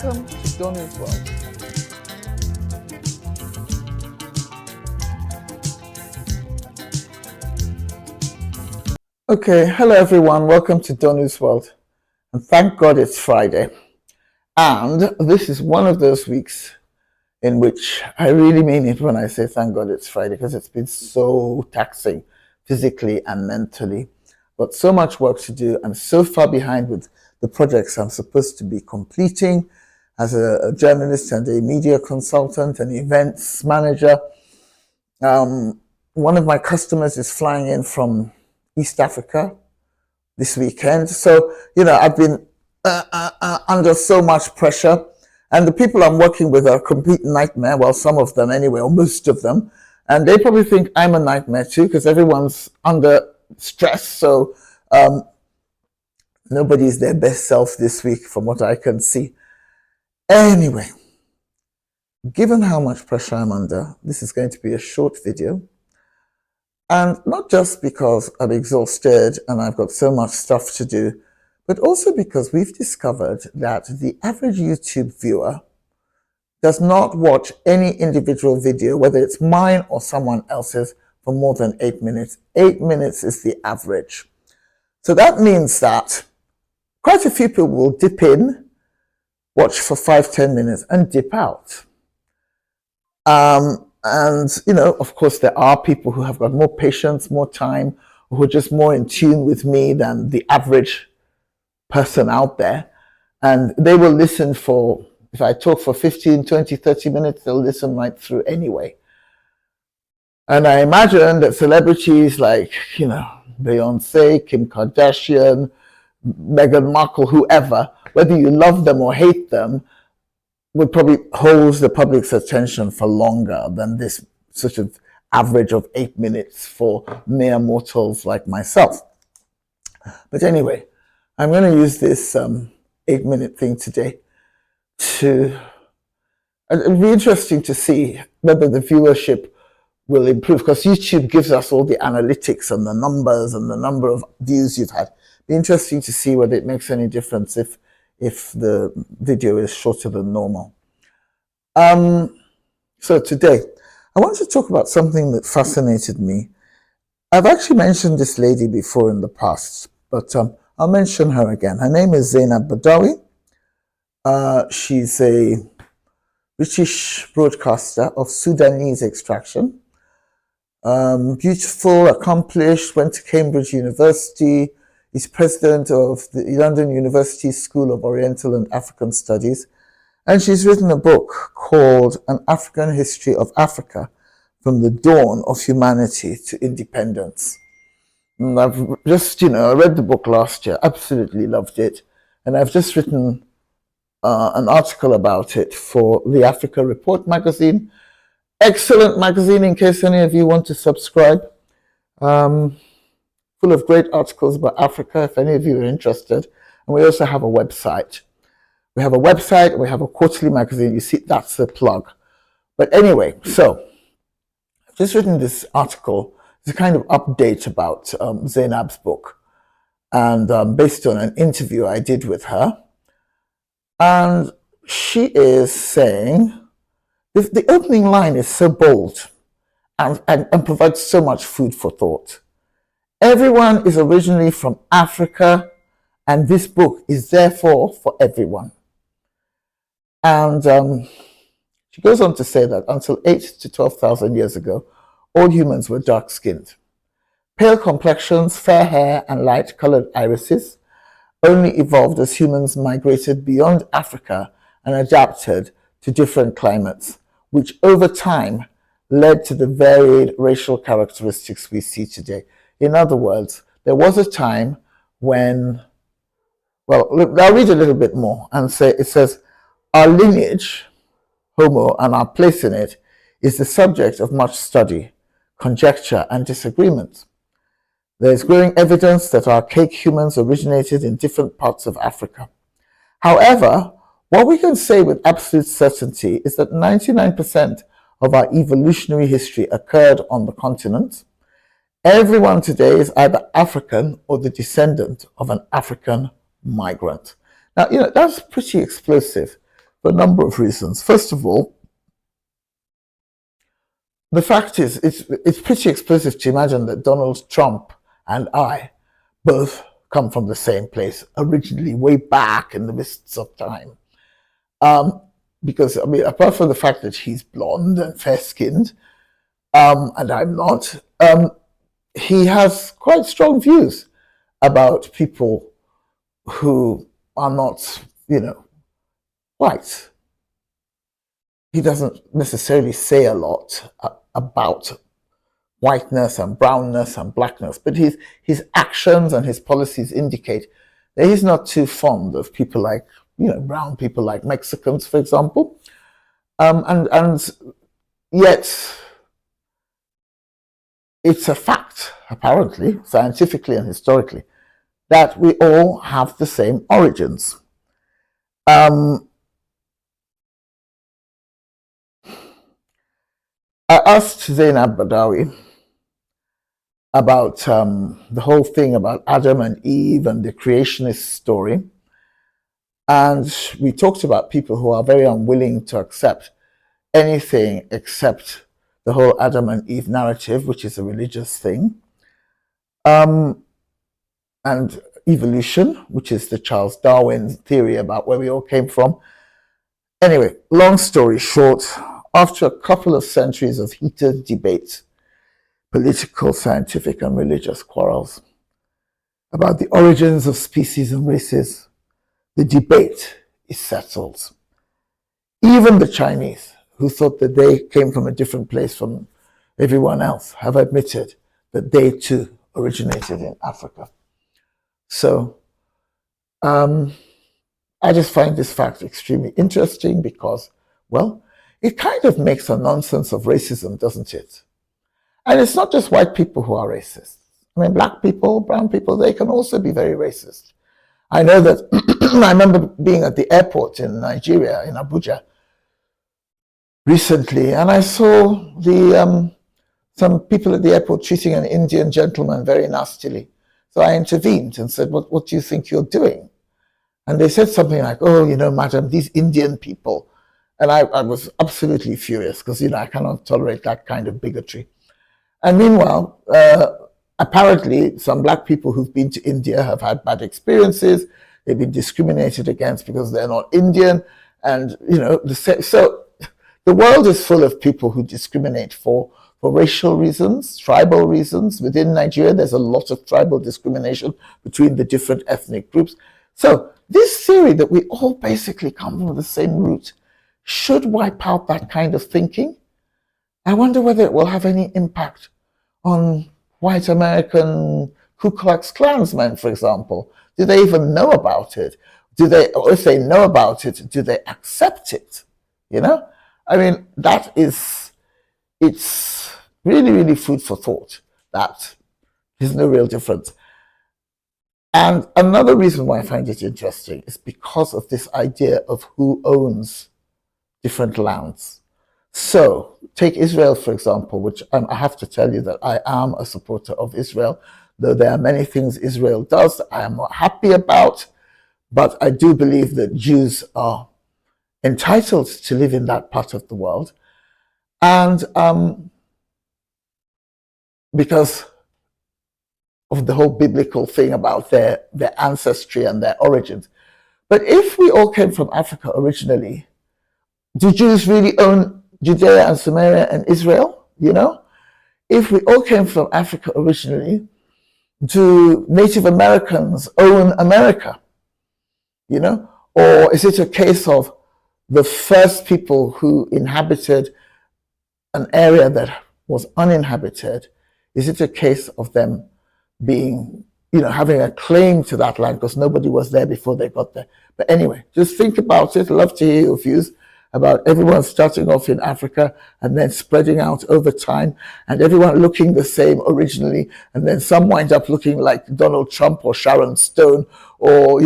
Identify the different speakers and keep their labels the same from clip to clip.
Speaker 1: Welcome to Donna's World. Okay, hello everyone. Welcome to Donna's World. And thank God it's Friday. And this is one of those weeks in which I really mean it when I say thank God it's Friday, because it's been so taxing physically and mentally. But so much work to do. I'm so far behind with the projects I'm supposed to be completing as a journalist and a media consultant and events manager. One of my customers is flying in from East Africa this weekend. So, I've been under so much pressure. And the people I'm working with are a complete nightmare. Well, some of them anyway, or most of them. And they probably think I'm a nightmare too, because everyone's under stress. So nobody's their best self this week from what I can see. Anyway, given how much pressure I'm under, this is going to be a short video. And not just because I'm exhausted and I've got so much stuff to do, but also because we've discovered that the average YouTube viewer does not watch any individual video, whether it's mine or someone else's, for more than 8 minutes. 8 minutes is the average. So that means that quite a few people will dip in, watch for 5-10 minutes and dip out. And, of course, there are people who have got more patience, more time, who are just more in tune with me than the average person out there. And they will listen for, if I talk for 15, 20, 30 minutes, they'll listen right through anyway. And I imagine that celebrities like, Beyonce, Kim Kardashian, Meghan Markle, whoever, whether you love them or hate them, would probably hold the public's attention for longer than this sort of average of 8 minutes for mere mortals like myself. But anyway, I'm going to use this 8-minute thing today to... It'll be interesting to see whether the viewership will improve, because YouTube gives us all the analytics and the numbers and the number of views you've had. It'll be interesting to see whether it makes any difference if the video is shorter than normal. So today, I want to talk about something that fascinated me. I've actually mentioned this lady before in the past, but I'll mention her again. Her name is Zainab Badawi. She's a British broadcaster of Sudanese extraction. Beautiful, accomplished, went to Cambridge University, is president of the London University School of Oriental and African Studies, and she's written a book called An African History of Africa, From the Dawn of Humanity to Independence. And I've just, I read the book last year, absolutely loved it, and I've just written an article about it for the Africa Report magazine. Excellent magazine, in case any of you want to subscribe. Full of great articles about Africa, if any of you are interested. And we also have a website. We have a website, we have a quarterly magazine. You see, that's the plug. But anyway, so I've just written this article. It's a kind of update about Zainab's book, and based on an interview I did with her. And she is saying, the opening line is so bold and provides so much food for thought. Everyone is originally from Africa, and this book is therefore for everyone. And she goes on to say that until 8,000 to 12,000 years ago, all humans were dark-skinned. Pale complexions, fair hair, and light-colored irises only evolved as humans migrated beyond Africa and adapted to different climates, which over time led to the varied racial characteristics we see today. In other words, there was a time when, well, I'll read a little bit more and say, it says, our lineage, Homo, and our place in it is the subject of much study, conjecture, and disagreement. There is growing evidence that archaic humans originated in different parts of Africa. However, what we can say with absolute certainty is that 99% of our evolutionary history occurred on the continent. Everyone today is either African or the descendant of an African migrant. Now, that's pretty explosive. for a number of reasons. First of all, the fact is, it's pretty explosive to imagine that Donald Trump and I both come from the same place, originally way back in the mists of time. Because, I mean, apart from the fact that he's blonde and fair-skinned, and I'm not, he has quite strong views about people who are not, white. He doesn't necessarily say a lot about whiteness and brownness and blackness, but his actions and his policies indicate that he's not too fond of people like, brown people like Mexicans, for example. And yet it's a fact, apparently, scientifically and historically, that we all have the same origins. I asked Zainab Badawi about the whole thing about Adam and Eve and the creationist story. And we talked about people who are very unwilling to accept anything except the whole Adam and Eve narrative, which is a religious thing, and evolution, which is the Charles Darwin theory about where we all came from. Anyway, long story short, after a couple of centuries of heated debate, political, scientific, and religious quarrels about the origins of species and races, the debate is settled. Even the Chinese, who thought that they came from a different place from everyone else, have admitted that they too originated in Africa. So I just find this fact extremely interesting because, well, it kind of makes a nonsense of racism, doesn't it? And it's not just white people who are racist. I mean, black people, brown people, they can also be very racist. I know that I remember being at the airport in Nigeria, in Abuja, recently, and I saw some people at the airport treating an Indian gentleman very nastily. So I intervened and said, what do you think you're doing? And they said something like, oh, madam, these Indian people. And I was absolutely furious because, I cannot tolerate that kind of bigotry. And meanwhile, apparently some black people who've been to India have had bad experiences. They've been discriminated against because they're not Indian. And, so the world is full of people who discriminate for racial reasons, tribal reasons. Within Nigeria, there's a lot of tribal discrimination between the different ethnic groups. So this theory that we all basically come from the same root should wipe out that kind of thinking. I wonder whether it will have any impact on white American Ku Klux Klansmen, for example. Do they even know about it? Or if they know about it, do they accept it? I mean, it's really, really food for thought that there's no real difference. And another reason why I find it interesting is because of this idea of who owns different lands. So take Israel, for example, which I have to tell you that I am a supporter of Israel, though there are many things Israel does that I am not happy about, but I do believe that Jews are entitled to live in that part of the world. And because of the whole biblical thing about their ancestry and their origins. But if we all came from Africa originally, do Jews really own Judea and Samaria and Israel? If we all came from Africa originally, do Native Americans own America? Or is it a case of the first people who inhabited an area that was uninhabited? Is it a case of them being, having a claim to that land because nobody was there before they got there? But anyway, just think about it. I'd love to hear your views about everyone starting off in Africa and then spreading out over time and everyone looking the same originally, and then some wind up looking like Donald Trump or Sharon Stone or,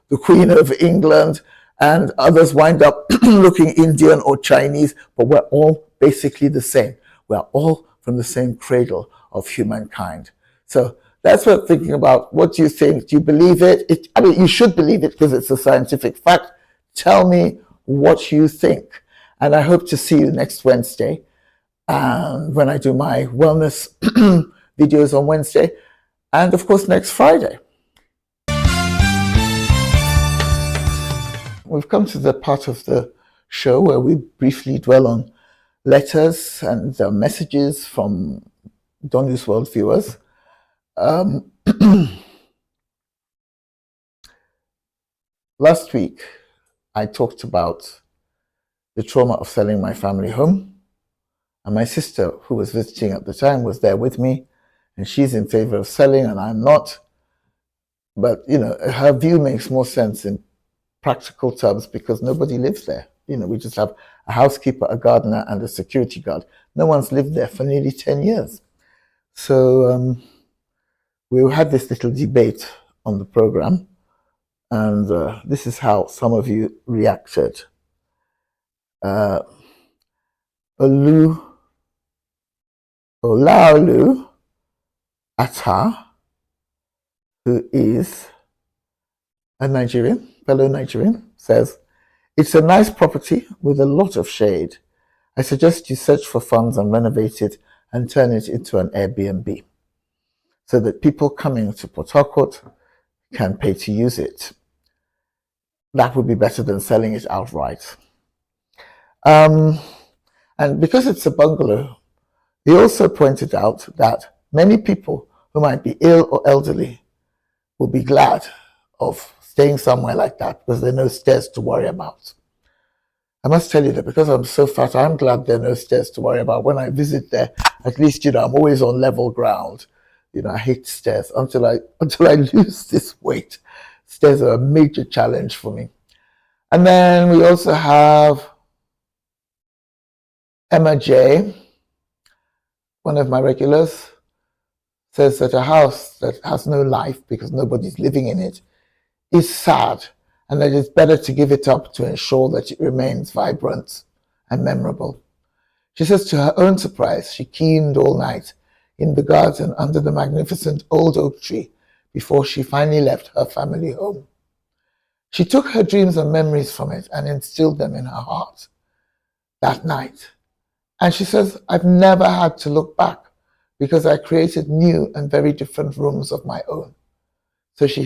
Speaker 1: the Queen of England, and others wind up looking Indian or Chinese, but we're all basically the same. We're all from the same cradle of humankind. So that's what I'm thinking about. What do you think? Do you believe it? You should believe it because it's a scientific fact. Tell me what you think. And I hope to see you next Wednesday when I do my wellness videos on Wednesday, and of course next Friday. We've come to the part of the show where we briefly dwell on letters and messages from sWorld viewers. Last week, I talked about the trauma of selling my family home. And my sister, who was visiting at the time, was there with me. And she's in favor of selling and I'm not. But, you know, her view makes more sense in practical terms because nobody lives there. You know, we just have a housekeeper, a gardener, and a security guard. No one's lived there for nearly 10 years. So we had this little debate on the program. And this is how some of you reacted. Olaolu Ata, who is a Nigerian, fellow Nigerian, says, "It's a nice property with a lot of shade. I suggest you search for funds and renovate it and turn it into an Airbnb so that people coming to Port Harcourt can pay to use it. That would be better than selling it outright." And because it's a bungalow, he also pointed out that many people who might be ill or elderly will be glad of staying somewhere like that because there are no stairs to worry about. I must tell you that because I'm so fat, I'm glad there are no stairs to worry about. When I visit there, at least, you know, I'm always on level ground. You know, I hate stairs until I lose this weight. Stairs are a major challenge for me. And then we also have Emma J, one of my regulars, says that a house that has no life because nobody's living in it is sad, and that it's better to give it up to ensure that it remains vibrant and memorable. She says to her own surprise, she keened all night in the garden under the magnificent old oak tree before she finally left her family home. She took her dreams and memories from it and instilled them in her heart that night. And she says, "I've never had to look back because I created new and very different rooms of my own." So she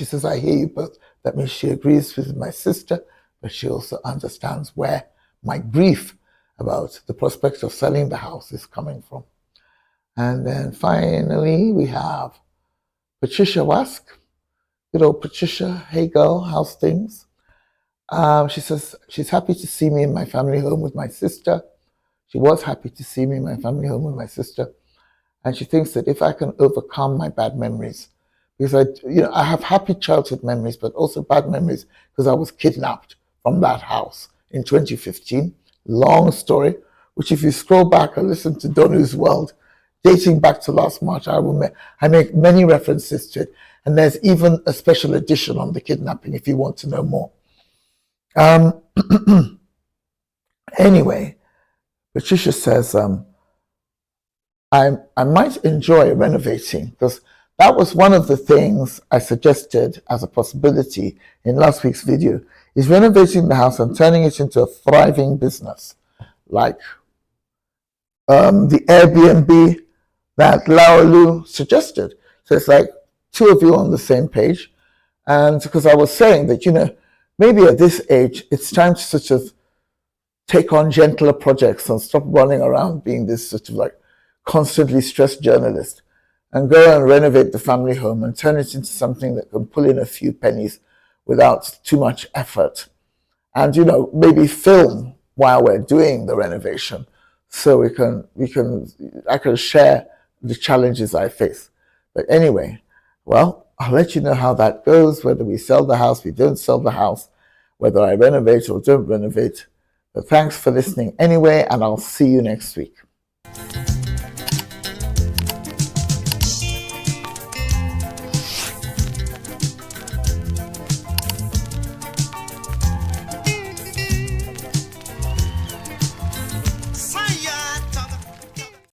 Speaker 1: says, "I hear you both." That means she agrees with my sister, but she also understands where my grief about the prospect of selling the house is coming from. And then finally, we have Patricia Wask. Good old Patricia. "Hey girl, how's things?" She says she's happy to see me in my family home with my sister. She was happy to see me in my family home with my sister. And she thinks that if I can overcome my bad memories, because I have happy childhood memories, but also bad memories because I was kidnapped from that house in 2015. Long story, which if you scroll back and listen to Donu's World, dating back to last March, I make many references to it. And there's even a special edition on the kidnapping if you want to know more. Anyway, Patricia says, I might enjoy renovating, because that was one of the things I suggested as a possibility in last week's video, is renovating the house and turning it into a thriving business, like the Airbnb that Laolu suggested. So it's like two of you on the same page. And because I was saying that, you know, maybe at this age, it's time to sort of take on gentler projects and stop running around being this sort of like constantly stressed journalist, and go and renovate the family home and turn it into something that can pull in a few pennies without too much effort. And, you know, maybe film while we're doing the renovation so I can share the challenges I face. But anyway, well, I'll let you know how that goes, whether we sell the house, we don't sell the house, whether I renovate or don't renovate. But thanks for listening anyway, and I'll see you next week.